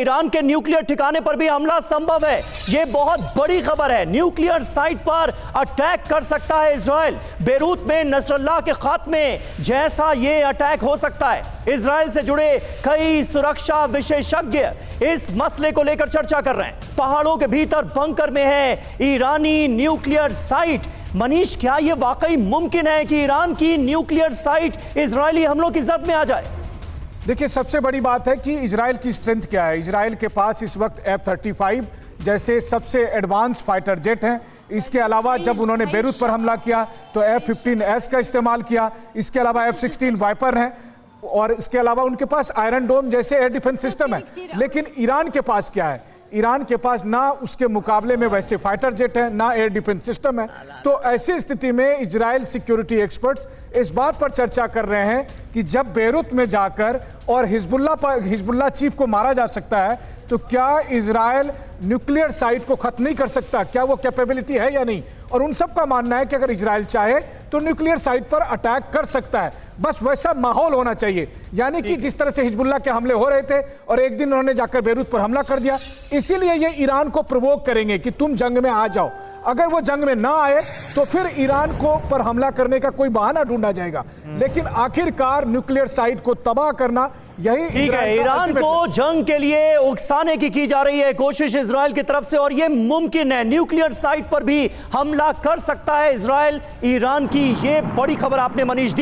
Iran के nuclear ठिकाने पर भी हमला संभव है। यह बहुत बड़ी खबर है। न्यूक्लियर साइट पर अटैक कर सकता है इजराइल। बेरूत में नसरल्लाह के खात्मे जैसा यह अटैक हो सकता है। इजराइल से जुड़े कई सुरक्षा विशेषज्ञ इस मसले को लेकर चर्चा कर रहे हैं। पहाड़ों के भीतर बंकर में है ईरानी न्यूक्लियर साइट। मनीष, क्या यह वाकई मुमकिन है कि ईरान की न्यूक्लियर साइट इजरायली हमलों की जद में आ जाए? देखिए, सबसे बड़ी बात है कि इजराइल की स्ट्रेंथ क्या है। इजराइल के पास इस वक्त F-35 जैसे सबसे एडवांस फाइटर जेट हैं। इसके अलावा जब उन्होंने बेरूत पर हमला किया तो F-15S का इस्तेमाल किया। इसके अलावा F-16 वाइपर हैं और इसके अलावा उनके पास आयरन डोम जैसे एयर डिफेंस सिस्टम है। लेकिन ईरान के पास क्या है? ईरान के पास ना उसके मुकाबले में वैसे फाइटर जेट है, ना एयर डिफेंस सिस्टम है। तो ऐसी स्थिति में इजराइल सिक्योरिटी एक्सपर्ट्स इस बात पर चर्चा कर रहे हैं कि जब बेरूत में जाकर और हिजबुल्लाह चीफ को मारा जा सकता है तो क्या इजराइल न्यूक्लियर साइट को खत्म नहीं कर सकता? क्या वो कैपेबिलिटी है या नहीं? और उन सब का मानना है कि अगर इजराइल चाहे तो न्यूक्लियर साइट पर अटैक कर सकता है। बस वैसा माहौल होना चाहिए, यानी कि जिस तरह से हिजबुल्लाह के हमले हो रहे थे और एक दिन उन्होंने जाकर बेरूत पर हमला कर दिया। इसीलिए ये ईरान को प्रोवोक करेंगे कि तुम जंग में आ जाओ। अगर वो जंग में ना आए तो फिर ईरान को पर हमला करने का कोई बहाना ढूंढा जाएगा। लेकिन आखिरकार न्यूक्लियर साइट को तबाह करना यही ठीक है। ईरान को जंग के लिए उकसाने की जा रही है कोशिश इजराइल की तरफ से, और यह मुमकिन है। न्यूक्लियर साइट पर भी हमला कर सकता है इजराइल। ईरान की यह बड़ी खबर आपने मनीष दी।